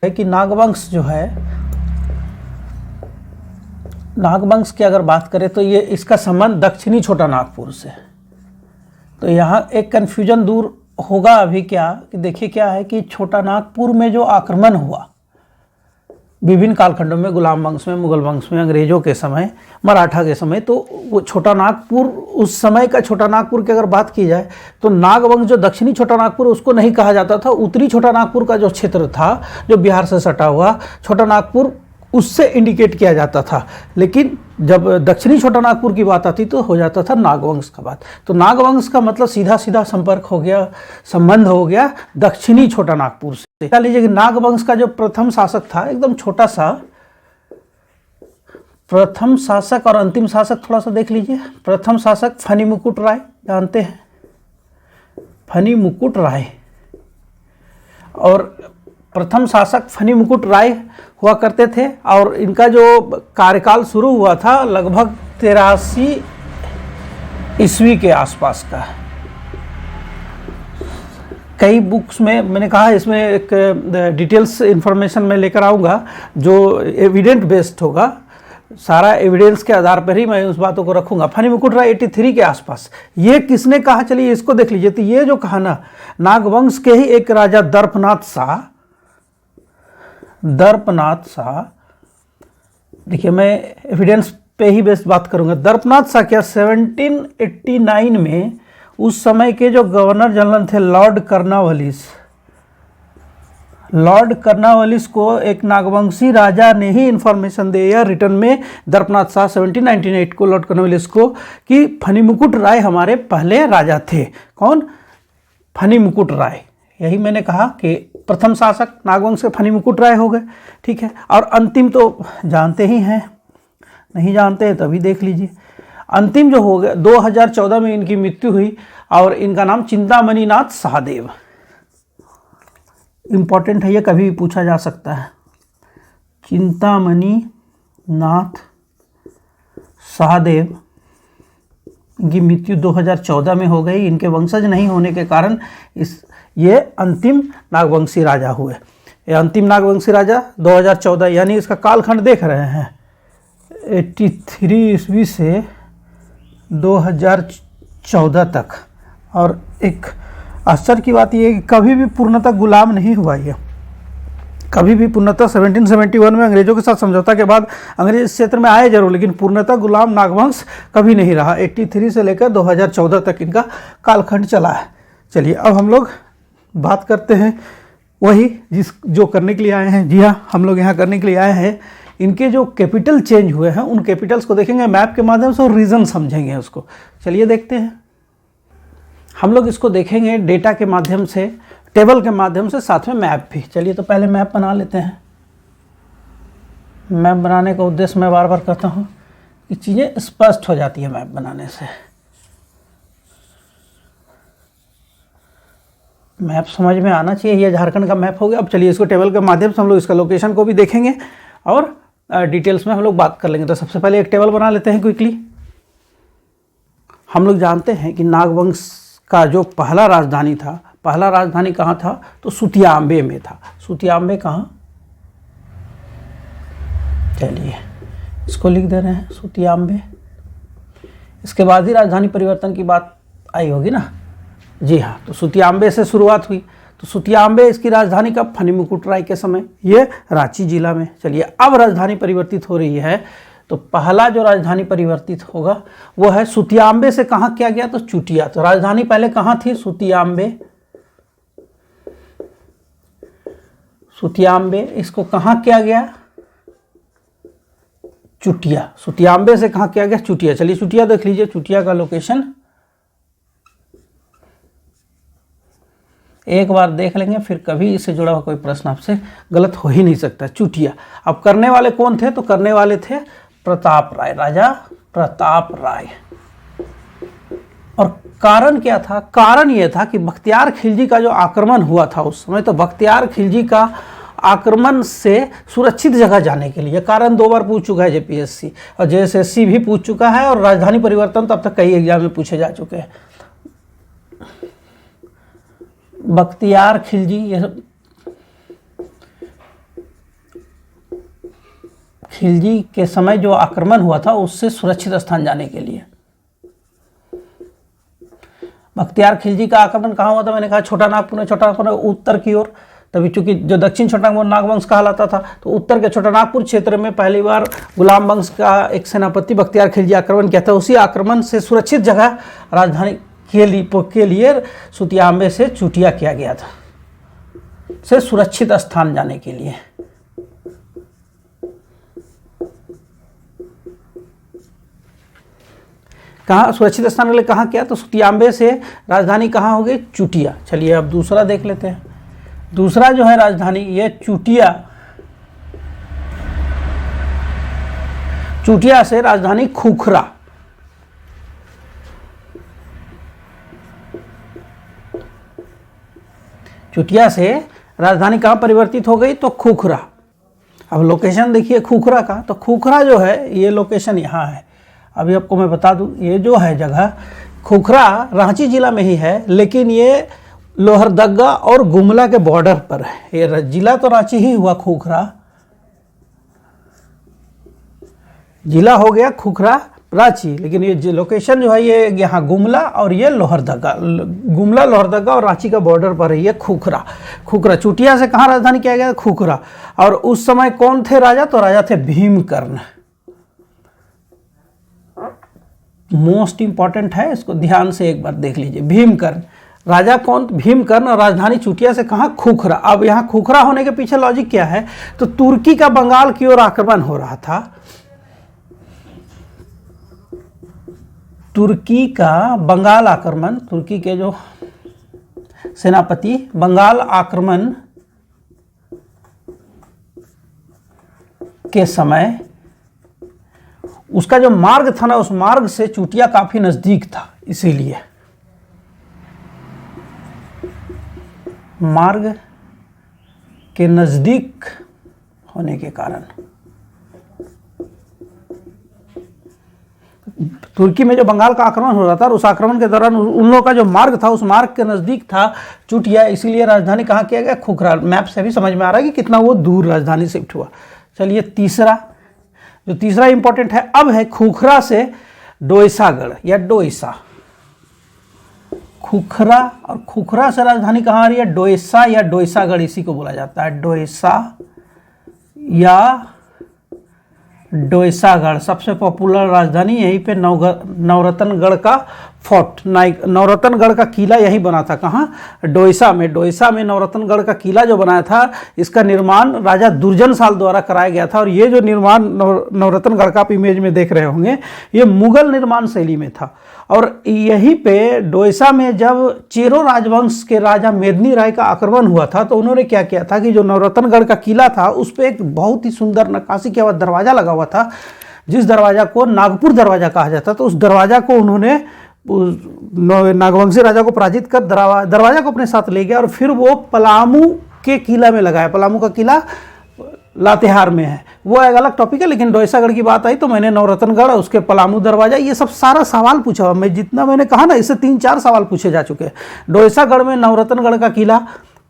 है कि नागवंश जो है, नागवंश की अगर बात करें तो ये इसका संबंध दक्षिणी छोटा नागपुर से। तो यहाँ एक कन्फ्यूजन दूर होगा अभी क्या कि देखिए क्या है कि छोटा नागपुर में जो आक्रमण हुआ विभिन्न कालखंडों में, गुलाम वंश में, मुगल वंश में, अंग्रेजों के समय, मराठा के समय, तो वो छोटा नागपुर, उस समय का छोटा नागपुर की अगर बात की जाए तो नागवंश जो दक्षिणी छोटा नागपुर उसको नहीं कहा जाता था। उत्तरी छोटा नागपुर का जो क्षेत्र था जो बिहार से सटा हुआ छोटा नागपुर, उससे इंडिकेट किया जाता था। लेकिन जब दक्षिणी छोटा नागपुर की बात आती तो हो जाता था नागवंश का बात। तो नागवंश का मतलब सीधा सीधा संपर्क हो गया, संबंध हो गया दक्षिणी छोटा नागपुर से। ख्याल लीजिए कि नागवंश का जो प्रथम शासक था, एकदम छोटा सा प्रथम शासक और अंतिम शासक थोड़ा सा देख लीजिए। प्रथम शासक फनी मुकुट राय, जानते हैं फनी मुकुट राय, और प्रथम शासक फनी मुकुट राय हुआ करते थे। और इनका जो कार्यकाल शुरू हुआ था लगभग 83 ईस्वी के आसपास का। कई बुक्स में मैंने कहा इसमें एक डिटेल्स इंफॉर्मेशन मैं लेकर आऊँगा जो एविडेंट बेस्ड होगा, सारा एविडेंस के आधार पर ही मैं उस बातों को रखूंगा। फनी मुकुट राय 83 के आसपास। ये किसने कहा, चलिए इसको देख लीजिए। तो ये जो कहा ना, नागवंश के ही एक राजा दर्पनाथ शाह, देखिए मैं एविडेंस पे ही बेस्ट बात करूंगा। दर्पनाथ शाह क्या 1789 में उस समय के जो गवर्नर जनरल थे लॉर्ड कर्नावालिस को एक नागवंशी राजा ने ही इंफॉर्मेशन दिया रिटर्न में, दर्पनाथ शाह 1798 को लॉर्ड कर्नावालिस को, कि फनी मुकुट राय हमारे पहले राजा थे। कौन? फनी मुकुट राय। यही मैंने कहा कि प्रथम शासक नागवंश के फनी मुकुट राय हो गए, ठीक है। और अंतिम तो जानते ही हैं, नहीं जानते हैं तभी देख लीजिए। अंतिम जो हो गया 2014 में इनकी मृत्यु हुई और इनका नाम चिंतामणि नाथ शाहदेव। इंपॉर्टेंट है, ये कभी भी पूछा जा सकता है। चिंतामणि नाथ शाहदेव, इनकी मृत्यु 2014 में हो गई। इनके वंशज नहीं होने के कारण ये अंतिम नागवंशी राजा हुए। ये अंतिम नागवंशी राजा 2014, यानी इसका कालखंड देख रहे हैं 83 ईस्वी से 2014 तक। और एक आश्चर्य की बात यह है कि कभी भी पूर्णतः गुलाम नहीं हुआ ये, कभी भी पूर्णतः 1771 में अंग्रेजों के साथ समझौता के बाद अंग्रेज इस क्षेत्र में आए जरूर, लेकिन पूर्णतः गुलाम नागवंश कभी नहीं रहा। 83 से लेकर 2014 तक इनका कालखंड चला है। चलिए अब हम लोग बात करते हैं वही जो करने के लिए आए हैं। जी हाँ, हम लोग यहाँ करने के लिए आए हैं। इनके जो कैपिटल चेंज हुए हैं उन कैपिटल्स को देखेंगे मैप के माध्यम से और रीजन समझेंगे उसको। चलिए देखते हैं। हम लोग इसको देखेंगे डेटा के माध्यम से, टेबल के माध्यम से, साथ में मैप भी। चलिए तो पहले मैप बना लेते हैं। मैप बनाने का उद्देश्य मैं बार बार कहता हूँ कि चीज़ें स्पष्ट हो जाती है मैप बनाने से। मैप समझ में आना चाहिए। ये झारखंड का मैप हो गया। अब चलिए इसको टेबल के माध्यम से हम लोग इसका लोकेशन को भी देखेंगे और डिटेल्स में हम लोग बात कर लेंगे। तो सबसे पहले एक टेबल बना लेते हैं क्विकली। हम लोग जानते हैं कि नागवंश का जो पहला राजधानी था, पहला राजधानी कहाँ था? तो सुतियाम्बे में था। सुतियाम्बे कहाँ? चलिए इसको लिख दे रहे हैं, सुतियाम्बे। इसके बाद ही राजधानी परिवर्तन की बात आई होगी ना। जी हाँ, तो सुतियाम्बे से शुरुआत हुई। तो सुतियाम्बे इसकी राजधानी कब? फनी मुकुट राय के समय, ये रांची जिला में। चलिए अब राजधानी परिवर्तित हो रही है। तो पहला जो राजधानी परिवर्तित होगा वो है सुतियाम्बे से कहाँ किया गया? तो चुटिया। तो राजधानी पहले कहाँ थी? सुतियाम्बे। सुतियाम्बे, इसको कहाँ किया गया? चुटिया। सुतियाम्बे से कहाँ किया गया? चुटिया। चलिए चुटिया देख लीजिए, चुटिया का लोकेशन एक बार देख लेंगे, फिर कभी इससे जुड़ा हुआ कोई प्रश्न आपसे गलत हो ही नहीं सकता। चुटिया। अब करने वाले कौन थे? तो करने वाले थे प्रताप राय, राजा प्रताप राय। और कारण क्या था? कारण यह था कि बख्तियार खिलजी का जो आक्रमण हुआ था उस समय, तो बख्तियार खिलजी का आक्रमण से सुरक्षित जगह जाने के लिए, कारण 2 बार पूछ चुका है जेपीएससी, और जेएसएससी भी पूछ चुका है, और राजधानी परिवर्तन तो अब तक कई एग्जाम में पूछे जा चुके हैं। बख्तियार खिलजी, खिलजी के समय जो आक्रमण हुआ था उससे सुरक्षित स्थान जाने के लिए। बख्तियार खिलजी का आक्रमण कहाँ हुआ था? मैंने कहा छोटा नागपुर में। छोटा नागपुर उत्तर की ओर, तभी चूंकि जो दक्षिण छोटा नागवंश कहलाता था, तो उत्तर के छोटा नागपुर क्षेत्र में पहली बार गुलाम वंश का एक सेनापति बख्तियार खिलजी आक्रमण किया था। उसी आक्रमण से सुरक्षित जगह राजधानी के लिए सुतियाम्बे से चुटिया किया गया था, से सुरक्षित स्थान जाने के लिए। कहाँ सुरक्षित स्थान के लिए कहाँ किया? तो सुतियाम्बे से राजधानी कहाँ हो गई? चुटिया। चलिए अब दूसरा देख लेते हैं। दूसरा जो है राजधानी, ये चुटिया, चुटिया से राजधानी खुखरा। चुटिया से राजधानी कहाँ परिवर्तित हो गई? तो खुखरा। अब लोकेशन देखिए खुखरा का, तो खुखरा जो है ये लोकेशन यहाँ है। अभी आपको मैं बता दूं, ये जो है जगह खुखरा रांची जिला में ही है, लेकिन ये लोहरदगा और गुमला के बॉर्डर पर है। ये जिला तो रांची ही हुआ, खुखरा जिला हो गया खुखरा रांची, लेकिन ये लोकेशन जो है ये यहाँ गुमला और ये लोहरदगा, गुमला लोहरदगा और रांची का बॉर्डर पर है ये खुखरा। खुखरा चुटिया से कहाँ राजधानी किया गया? खुखरा। और उस समय कौन थे राजा? तो राजा थे भीमकर्ण। मोस्ट इंपॉर्टेंट है, इसको ध्यान से एक बार देख लीजिए। भीमकर्ण राजा कौन? भीमकर्ण। और राजधानी चुटिया से कहाँ? खुखरा। अब यहाँ खुखरा होने के पीछे लॉजिक क्या है? तो तुर्की का बंगाल की ओर आक्रमण हो रहा था। तुर्की का बंगाल आक्रमण, तुर्की के जो सेनापति बंगाल आक्रमण के समय उसका जो मार्ग था ना, उस मार्ग से चुटिया काफी नजदीक था, इसीलिए मार्ग के नजदीक होने के कारण तुर्की में जो बंगाल का आक्रमण हो रहा था, और उस आक्रमण के दौरान उन लोगों का जो मार्ग था उस मार्ग के नजदीक था चुटिया, इसीलिए राजधानी कहाँ किया गया? खुखरा। मैप से भी समझ में आ रहा है कि कितना वो दूर राजधानी शिफ्ट हुआ। चलिए तीसरा, जो तीसरा इंपॉर्टेंट है अब है खुखरा से डोईसागढ़ या डोईसा। खुखरा और खुखरा से राजधानी कहाँ आ रही है? डोईसा या डोईसागढ़, इसी को बोला जाता है डोईसा या डोईसागढ़। सबसे पॉपुलर राजधानी यहीं पे नवरत्नगढ़ का फोर्ट, नवरत्नगढ़ का किला यही बना था। कहाँ? डोईसा में। डोईसा में नवरत्नगढ़ का किला जो बनाया था, इसका निर्माण राजा दुर्जन साल द्वारा कराया गया था। और ये जो निर्माण नवरत्नगढ़ का आप इमेज में देख रहे होंगे, ये मुगल निर्माण शैली में था। और यहीं पे डोईसा में जब चेरो राजवंश के राजा मेदिनी राय का आक्रमण हुआ था, तो उन्होंने क्या किया था कि जो नवरत्नगढ़ का किला था उस पर एक बहुत ही सुंदर नक्काशी किया हुआ दरवाजा लगा हुआ था, जिस दरवाजा को नागपुर दरवाजा कहा जाता। तो उस दरवाजा को उन्होंने नागवंशी राजा को पराजित कर दरवाजा को अपने साथ ले गया और फिर वो पलामू के किला में लगाया। पलामू का किला लातेहार में है, वो एक अलग टॉपिक है, लेकिन डोईसागढ़ की बात आई तो मैंने नवरत्नगढ़, उसके पलामू दरवाजा, ये सब सारा सवाल पूछा हुआ। मैं जितना मैंने कहा ना, इससे 3-4 सवाल पूछे जा चुके हैं। डोईसागढ़ में नवरत्नगढ़ का किला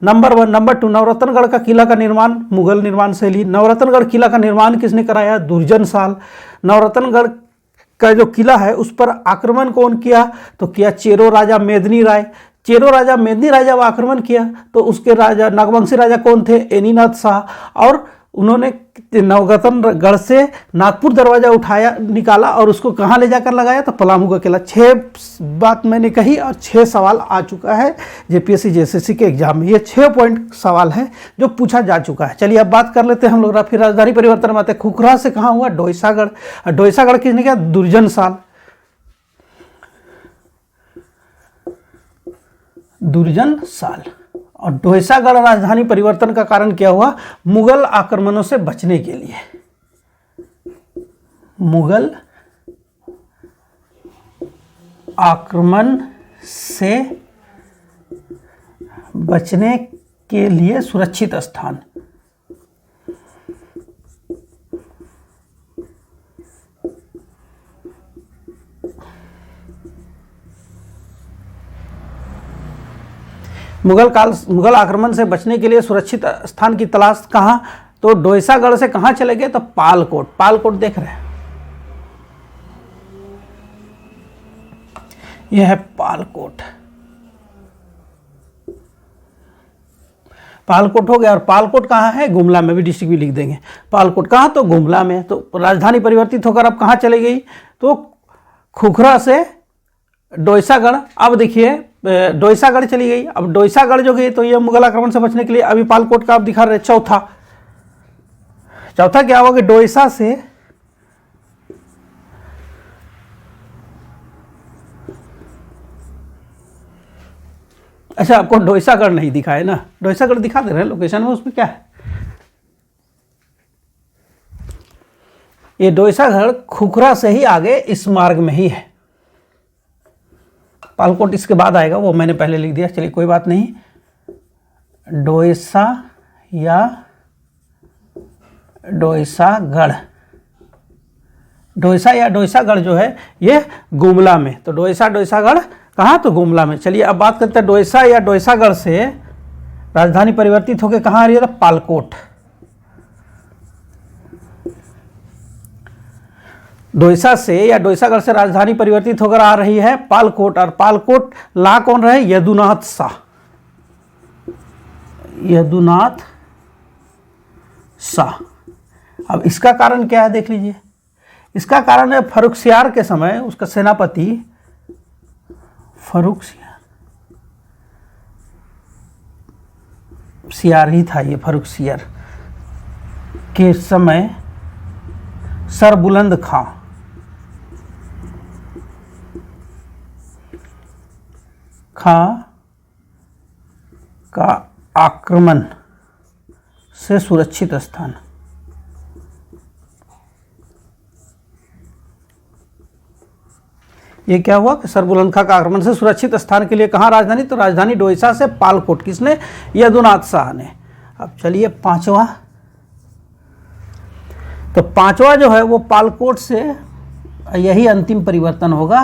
नंबर 1। नंबर 2, नवरत्नगढ़ का किला का निर्माण मुगल निर्माण शैली। नवरत्नगढ़ किला का निर्माण किसने कराया? दुर्जन साल। नवरत्नगढ़ का जो किला है उस पर आक्रमण कौन किया? तो किया चेरो राजा मेदिनी राय। चेरो राजा मेदिनी राय जब आक्रमण किया तो उसके राजा नागवंशी राजा कौन थे? एनीनाथ शाह। और उन्होंने नवरत्नगढ़ से नागपुर दरवाजा उठाया, निकाला और उसको कहाँ ले जाकर लगाया? तो पलामू का किला। 6 बात मैंने कही और 6 सवाल आ चुका है जेपीएससी जेएसएससी के एग्जाम में। ये 6 पॉइंट सवाल है जो पूछा जा चुका है। चलिए अब बात कर लेते हैं हम लोग फिर राजधानी परिवर्तन में आते हैं। खुखरा से कहाँ हुआ? डोईसागढ़। डोईसागढ़ किसने किया? दुर्जन साल। दुर्जन साल। और डोईसागढ़ राजधानी परिवर्तन का कारण क्या हुआ? मुगल आक्रमणों से बचने के लिए। मुगल आक्रमण से बचने के लिए सुरक्षित स्थान। मुगल आक्रमण से बचने के लिए सुरक्षित स्थान की तलाश कहाँ? तो डोईसागढ़ से कहाँ चले गए, तो पालकोट। पालकोट देख रहे हैं, यह है पालकोट। पालकोट हो गया। और पालकोट कहाँ है, गुमला में, भी डिस्ट्रिक्ट भी लिख देंगे। पालकोट कहाँ, तो गुमला में। तो राजधानी परिवर्तित होकर अब कहाँ चली गई, तो खुखरा से डोईसागढ़। अब देखिए डोईसागढ़ चली गई। अब डोईसागढ़ जो गई तो ये मुगल आक्रमण से बचने के लिए अभी पालकोट का आप दिखा रहे। चौथा क्या होगा कि डोईसा से अच्छा, आपको डोईसागढ़ नहीं दिखा है ना, डोईसागढ़ दिखा दे रहे हैं लोकेशन में, उसमें क्या है, ये डोईसागढ़ खुखरा से ही आगे इस मार्ग में ही है। पालकोट इसके बाद आएगा, वो मैंने पहले लिख दिया, चलिए कोई बात नहीं। डोईसा या डोईसागढ़, डोईसा या डोईसागढ़ जो है ये गुमला में। तो डोईसागढ़ कहाँ, तो गुमला में। चलिए अब बात करते हैं डोईसा या डोईसागढ़ से राजधानी परिवर्तित होकर कहाँ आ रही है, तो पालकोट। डोईसा से या डोईसागढ़ से राजधानी परिवर्तित होकर आ रही है पालकोट। और पालकोट ला कौन रहे, यदुनाथ शाह। यदुनाथ शाह। अब इसका कारण क्या है, देख लीजिए। इसका कारण है फर्रुखसियार के समय उसका सेनापति सियार ही था, ये फर्रुखसियार के समय सरबुलंद खां का आक्रमण से सुरक्षित स्थान। ये क्या हुआ कि सरबुलंद खां का आक्रमण से सुरक्षित स्थान के लिए कहाँ राजधानी, तो राजधानी डोईसा से पालकोट। किसने, यदुनाथ शाह ने। अब चलिए पांचवा, तो पांचवा जो है वो पालकोट से, यही अंतिम परिवर्तन होगा।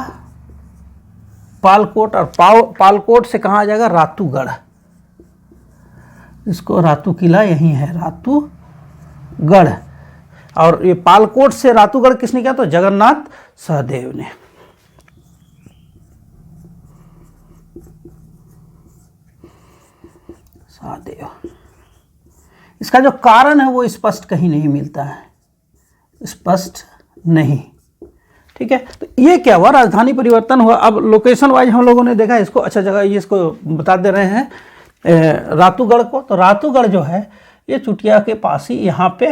पालकोट और पालकोट से कहाँ आ जाएगा, रातूगढ़। इसको रातू किला यही है, रातूगढ़। और ये पालकोट से रातूगढ़ किसने किया, तो जगन्नाथ सहदेव ने। सहदेव। इसका जो कारण है वो स्पष्ट कहीं नहीं मिलता है, स्पष्ट नहीं। ठीक है, तो ये क्या हुआ, राजधानी परिवर्तन हुआ। अब लोकेशन वाइज हम लोगों ने देखा इसको, अच्छा जगह ये इसको बता दे रहे हैं रातूगढ़ को। तो रातूगढ़ जो है ये चुटिया के पास ही, यहाँ पे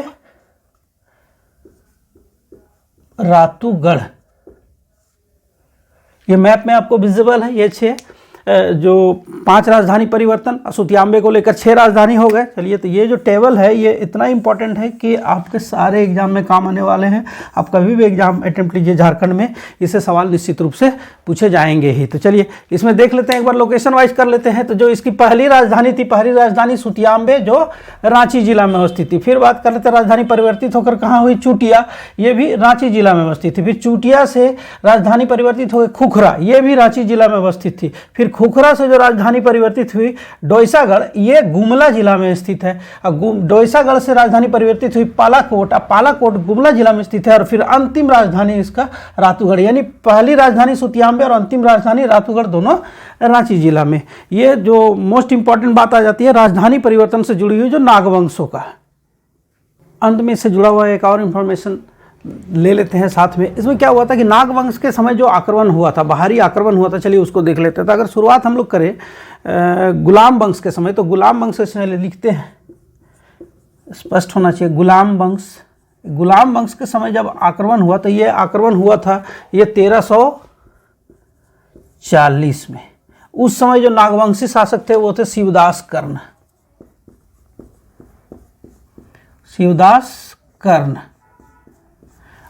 रातूगढ़, ये मैप में आपको विजिबल है। ये 6 जो 5 राजधानी परिवर्तन, सुतियांबे को लेकर 6 राजधानी हो गए। चलिए, तो ये जो टेबल है ये इतना इंपॉर्टेंट है कि आपके सारे एग्जाम में काम आने वाले हैं। आप कभी भी एग्जाम अटेम्प्ट लीजिए झारखंड में, इससे सवाल निश्चित रूप से पूछे जाएंगे ही। तो चलिए इसमें देख लेते हैं, एक बार लोकेशन वाइज कर लेते हैं। तो जो इसकी पहली राजधानी थी, पहली राजधानी सुतियांबे जो रांची जिला में अवस्थित थी। फिर बात कर लेते हैं राजधानी परिवर्तित होकर कहाँ हुई, चुटिया, ये भी रांची जिला में अवस्थित थी। फिर चुटिया से राजधानी परिवर्तित हो गई खुखरा, ये भी रांची जिला में अवस्थित थी। फिर खुखरा से जो राजधानी परिवर्तित हुई डोईसागढ़, ये गुमला जिला में स्थित है। डोईसागढ़ से राजधानी परिवर्तित हुई पालाकोट, पालाकोट गुमला जिला में स्थित है। और फिर अंतिम राजधानी इसका रातूगढ़, यानी पहली राजधानी सुतियांबे और अंतिम राजधानी रातूगढ़, दोनों रांची जिला में। ये जो मोस्ट इंपॉर्टेंट बात आ जाती है राजधानी परिवर्तन से जुड़ी हुई जो नागवंशों का। अंत में इससे जुड़ा हुआ एक और इंफॉर्मेशन ले लेते हैं साथ में। इसमें क्या हुआ था कि नागवंश के समय जो आक्रमण हुआ था, बाहरी आक्रमण हुआ था, चलिए उसको देख लेते हैं। तो अगर शुरुआत हम लोग करें गुलाम वंश के समय, तो गुलाम वंश से लिखते हैं, स्पष्ट होना चाहिए। गुलाम वंश के समय जब आक्रमण हुआ, तो ये आक्रमण हुआ था ये 1340 में। उस समय जो नागवंशी शासक थे वो थे शिवदास कर्ण।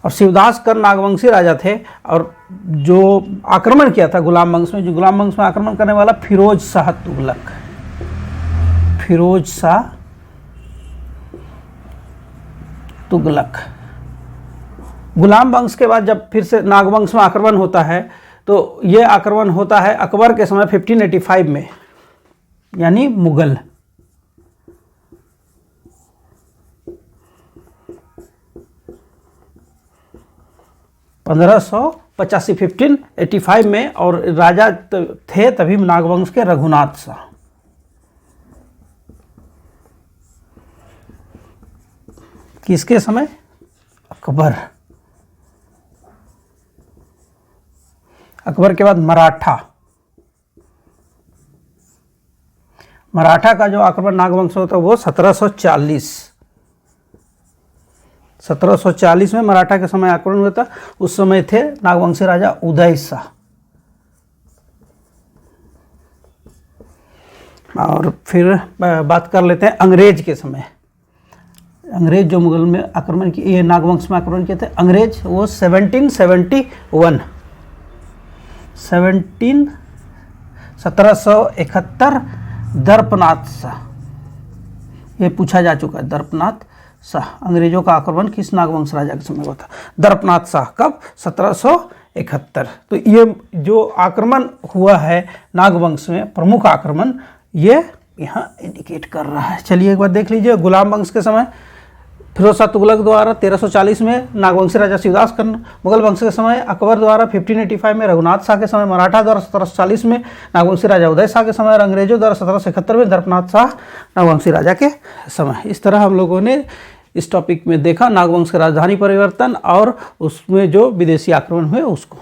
और शिवदास कर्ण नागवंशी राजा थे। और जो आक्रमण किया था गुलाम वंश में, जो गुलाम वंश में आक्रमण करने वाला फिरोज शाह तुगलक। गुलाम वंश के बाद जब फिर से नागवंश में आक्रमण होता है, तो ये आक्रमण होता है अकबर के समय 1585 में, यानी मुगल। 1585 1585 में, और राजा थे तभी नागवंश के रघुनाथ शाह। किसके समय? अकबर। अकबर के बाद मराठा। मराठा का जो आक्रमण नागवंश होता है वो 1740 में मराठा के समय आक्रमण हुआ था। उस समय थे नागवंशी राजा उदय शाह। और फिर बात कर लेते हैं अंग्रेज के समय। अंग्रेज जो मुगल में आक्रमण किए, ये नागवंश में आक्रमण किए थे अंग्रेज, वो 1771 दर्पनाथ शाह, ये पूछा जा चुका है। दर्पनाथ शाह, अंग्रेजों का आक्रमण किस नागवंश राजा के समय हुआ था? दर्पनाथ शाह। कब? 1771। तो ये जो आक्रमण हुआ है नागवंश में, प्रमुख आक्रमण, ये यहाँ इंडिकेट कर रहा है। चलिए एक बार देख लीजिए। गुलाम वंश के समय फिरोज शाह तुगलक द्वारा 1340 में नागवंशी राजा शिवदास कर्ण। मुगल वंश के समय अकबर द्वारा 1585 में, रघुनाथ शाह के समय मराठा द्वारा 1740 में, नागवंशी राजा उदय शाह के समय, और अंग्रेजों द्वारा 1771 में दर्पनाथ शाह नागवंशी राजा के समय। इस तरह हम लोगों ने इस टॉपिक में देखा नागवंश की राजधानी परिवर्तन और उसमें जो विदेशी आक्रमण हुए उसको।